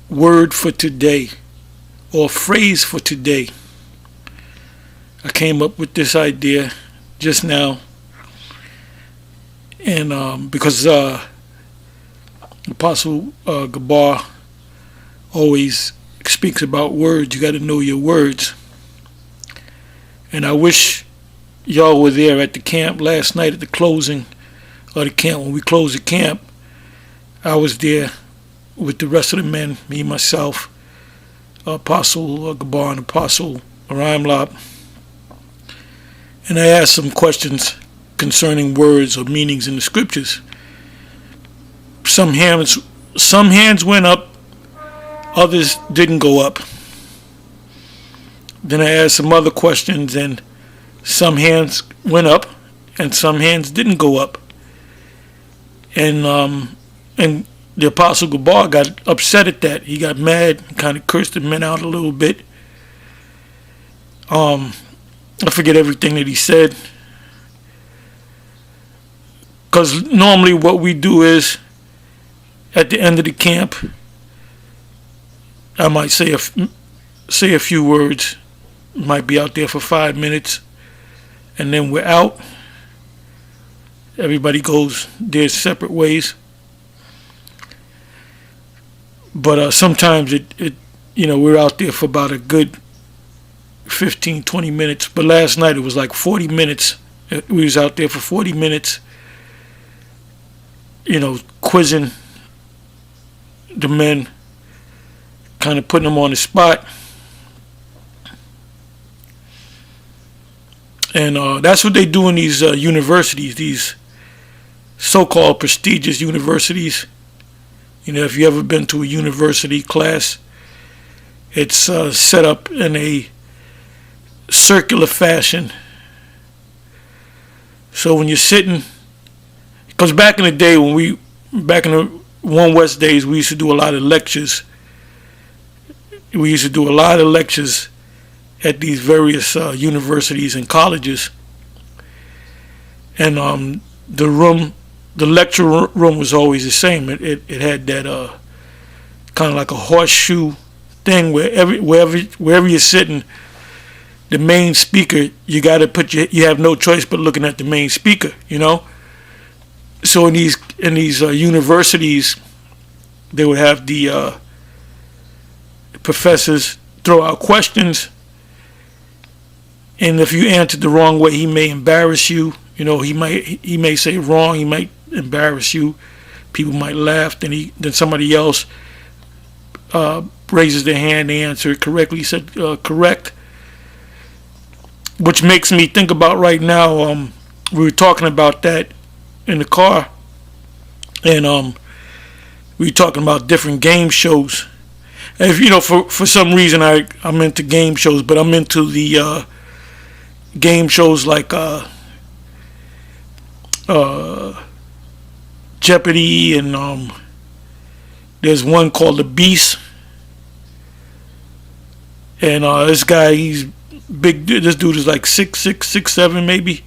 word for today or phrase for today. I came up with this idea just now, and because Apostle Gabar always speaks about words, you got to know your words. And I wish y'all were there at the camp last night at the closing of the camp. When we closed the camp, I was there with the rest of the men, me, myself, Apostle Gabar and Apostle Arimlop. And I asked some questions concerning words or meanings in the scriptures. Some hands went up, others didn't go up. Then I asked some other questions, and some hands went up, and some hands didn't go up. And the Apostle Gabar got upset at that. He got mad, kind of cursed the men out a little bit. I forget everything that he said. Because normally what we do is, at the end of the camp, I might say a few words, might be out there for 5 minutes, and then we're out. Everybody goes their separate ways. But sometimes we're out there for about a good 15, 20 minutes. But last night it was like 40 minutes. We was out there for 40 minutes, quizzing the men, kind of putting them on the spot. And that's what they do in these universities, these so-called prestigious universities. If you ever been to a university class, it's set up in a circular fashion. So when you're sitting, because back in the day back in the One West days, we used to do a lot of lectures. We used to do a lot of lectures at these various universities and colleges. And the lecture room was always the same. It had that kind of like a horseshoe thing where wherever you're sitting, the main speaker, you got to you have no choice but looking at the main speaker, So in these universities, they would have the professors throw out questions, and if you answered the wrong way, he may embarrass you. He may say wrong, he might embarrass you. People might laugh, then somebody else raises their hand, they answer it correctly. He said correct, which makes me think about right now. We were talking about that in the car, and we were talking about different game shows. And if for some reason I'm into game shows, but I'm into the game shows like Jeopardy, and there's one called The Beast, and this guy, he's big. This dude is like 6'7" maybe,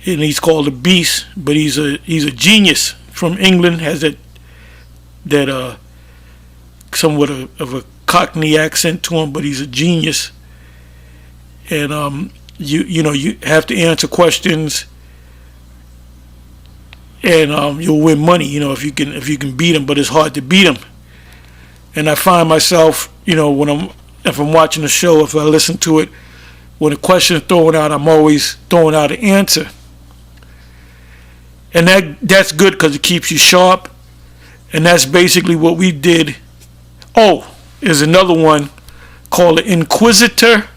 and he's called The Beast, but he's a genius from England. Has that somewhat of a Cockney accent to him, but he's a genius. And you have to answer questions, and you'll win money. If you can beat him, but it's hard to beat him. And I find myself, if I'm watching a show, if I listen to it, when a question is thrown out, I'm always throwing out an answer. And that's good because it keeps you sharp. And that's basically what we did. Oh, there's another one called the Inquisitor.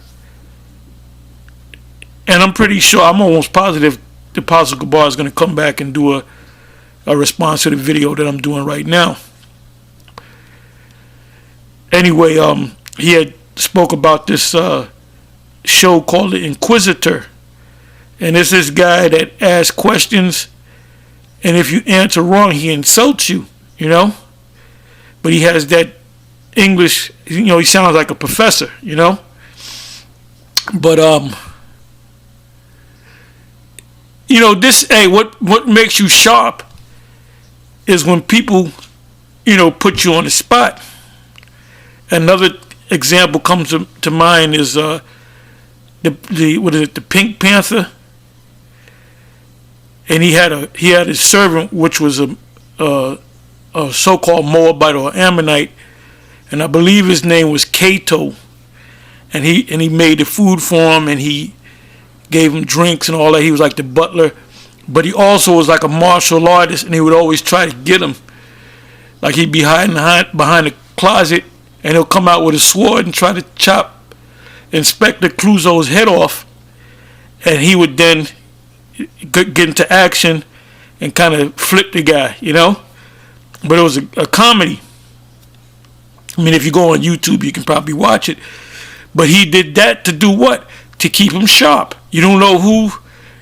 And I'm pretty sure, I'm almost positive the Apostle Gabar is going to come back and do a response to the video that I'm doing right now. Anyway, he had spoke about this show called the Inquisitor. And it's this guy that asks questions, and if you answer wrong, he insults you, But he has that English, he sounds like a professor, But what makes you sharp is when people, put you on the spot. Another example comes to mind is the Pink Panther, and he had a servant which was a so-called Moabite or Ammonite, and I believe his name was Cato, and he made the food for him, and he gave him drinks and all that. He was like the butler, but he also was like a martial artist, and he would always try to get him. Like he'd be hiding behind a closet, and he'll come out with a sword and try to chop Inspector Clouseau's head off, and he would then get into action and kind of flip the guy, you know. But it was a comedy. I mean, if you go on YouTube, you can probably watch it. But he did that to do what? To keep him sharp. You don't know who,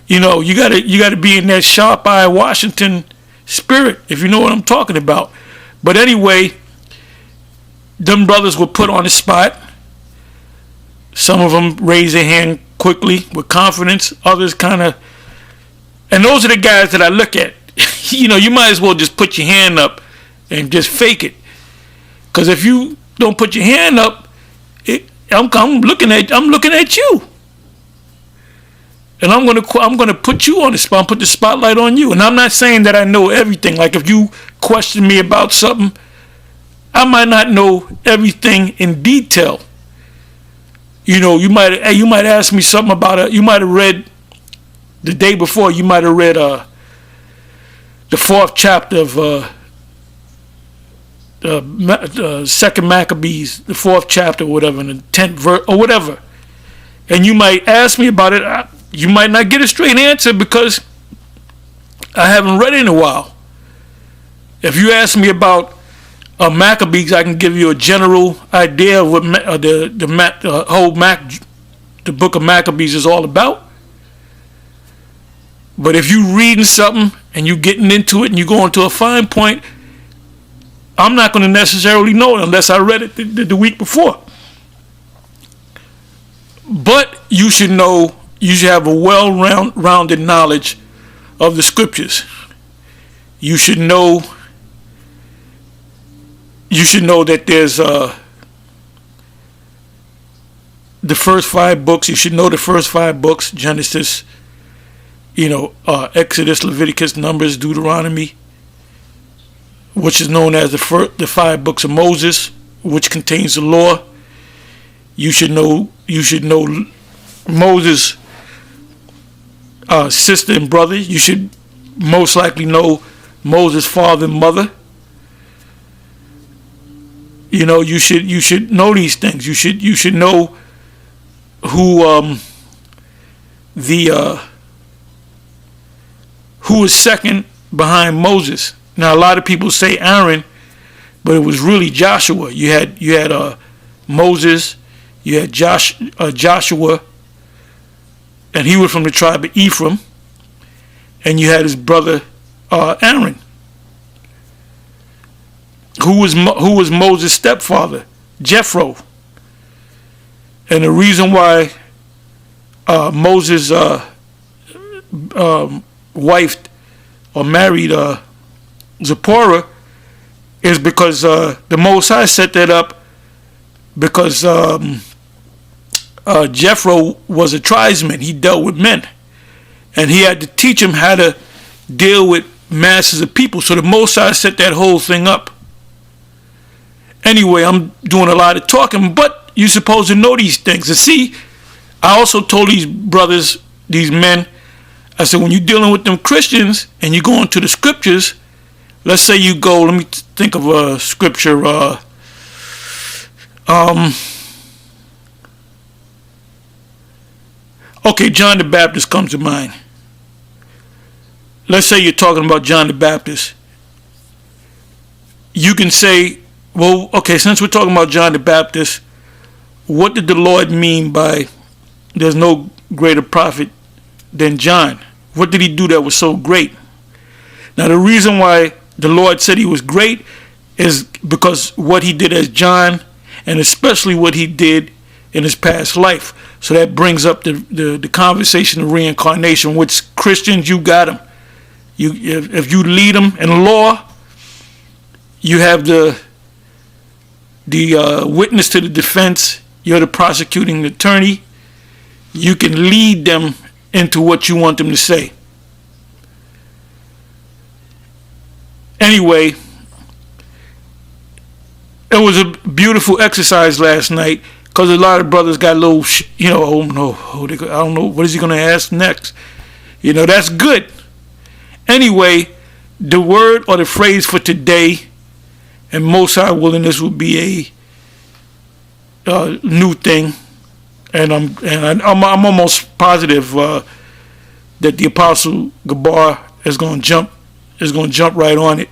you know. You gotta be in that sharp eye Washington spirit, if you know what I'm talking about. But anyway, them brothers were put on the spot. Some of them raised their hand quickly with confidence. Others kind of, and those are the guys that I look at. You know, you might as well just put your hand up and just fake it. Because if you don't put your hand up, I'm looking at you, and I'm gonna put you on the spot, put the spotlight on you. And I'm not saying that I know everything. Like if you question me about something, I might not know everything in detail. You know, you might ask me something about it. You might have read the day before. You might have read the 4th chapter of Second Maccabees, the 4th chapter, or whatever, and the 10th verse, or whatever. And you might ask me about it. You might not get a straight answer because I haven't read it in a while. If you ask me about Maccabees, I can give you a general idea of what the book of Maccabees is all about. But if you reading something and you getting into it and you going to a fine point, I'm not going to necessarily know it unless I read it the week before. But you should know, you should have a well-rounded knowledge of the scriptures. You should know that there's the first 5 books. You should know the first 5 books: Genesis, Exodus, Leviticus, Numbers, Deuteronomy, which is known as the 5 books of Moses, which contains the law. You should know Moses' sister and brother. You should most likely know Moses' father and mother. You should know these things. You should know who is second behind Moses. Now a lot of people say Aaron, but it was really Joshua. You had Moses, you had Joshua, and he was from the tribe of Ephraim, and you had his brother Aaron, who was Moses' stepfather, Jethro. And the reason why Moses wifed or married Zipporah is because the Most High set that up because Jethro was a tribesman. He dealt with men, and he had to teach him how to deal with masses of people. So the Most High set that whole thing up. Anyway, I'm doing a lot of talking, but you're supposed to know these things. And see, I also told these brothers, these men, I said, when you're dealing with them Christians and you go into the scriptures, let's say you go, let me think of a scripture, okay, John the Baptist comes to mind. Let's say you're talking about John the Baptist. You can say, well, okay, since we're talking about John the Baptist, what did the Lord mean by there's no greater prophet than John? What did he do that was so great? Now, the reason why the Lord said he was great is because what he did as John, and especially what he did in his past life. So that brings up the conversation of reincarnation, which Christians, you got them. If you lead them in law, you have the the witness to the defense, you're the prosecuting attorney, you can lead them into what you want them to say. Anyway, it was a beautiful exercise last night because a lot of brothers got a little, oh no, I don't know, what is he going to ask next? That's good. Anyway, the word or the phrase for today, and most high willing, this will be a new thing, and I'm almost positive that the Apostle Gabar is going to jump right on it,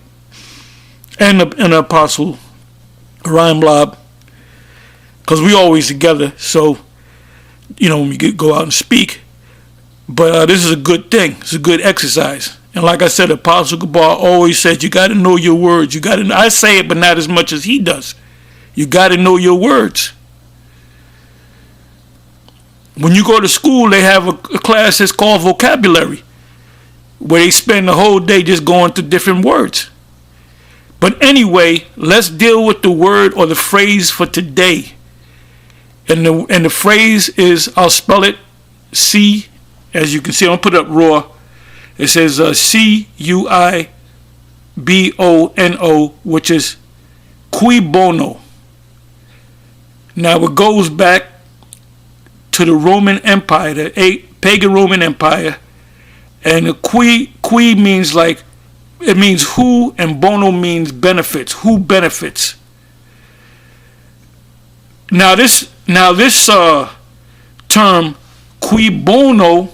and the Apostle Rhyme Lob, because we always together. So when we go out and speak, but this is a good thing. It's a good exercise. And like I said, Apostle Gabar always says you got to know your words. I say it, but not as much as he does. You got to know your words. When you go to school, they have a class that's called vocabulary, where they spend the whole day just going through different words. But anyway, let's deal with the word or the phrase for today. And the phrase is, I'll spell it C, as you can see, I'll put it up raw. It says Cuibono, which is cui bono. Now it goes back to the Roman Empire, the pagan Roman Empire, and the qui means it means who, and bono means benefits. Who benefits? Now this term cui bono,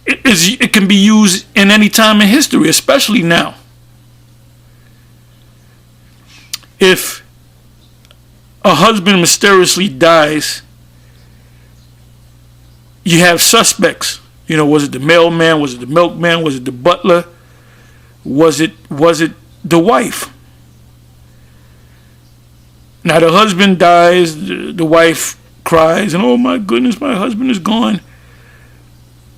it can be used in any time in history, especially now. If a husband mysteriously dies, you have suspects. Was it the mailman? Was it the milkman? Was it the butler? Was it the wife? Now the husband dies, the wife cries, and oh my goodness, my husband is gone.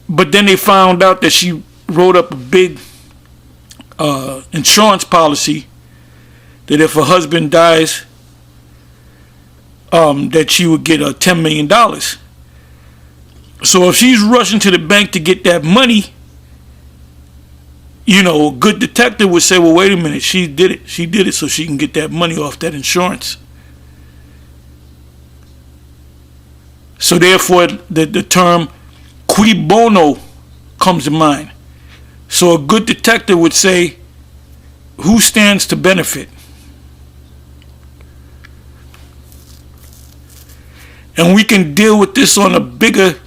But then they found out that she wrote up a big insurance policy that if her husband dies, that she would get $10 million. So if she's rushing to the bank to get that money, a good detective would say, well, wait a minute, she did it so she can get that money off that insurance. So therefore, the term cui bono comes to mind. So a good detective would say, who stands to benefit? And we can deal with this on a bigger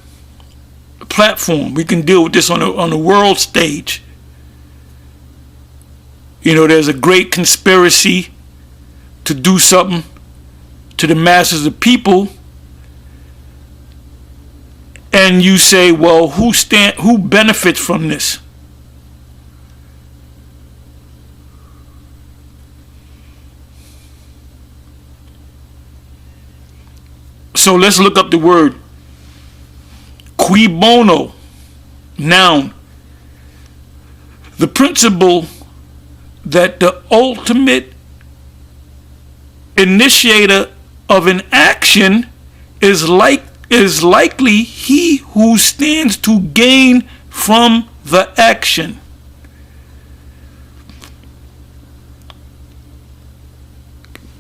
platform. We can deal with this on the world stage. There's a great conspiracy to do something to the masses of people, and you say, well, who benefits from this? So let's look up the word cui bono, noun. The principle that the ultimate initiator of an action is likely he who stands to gain from the action.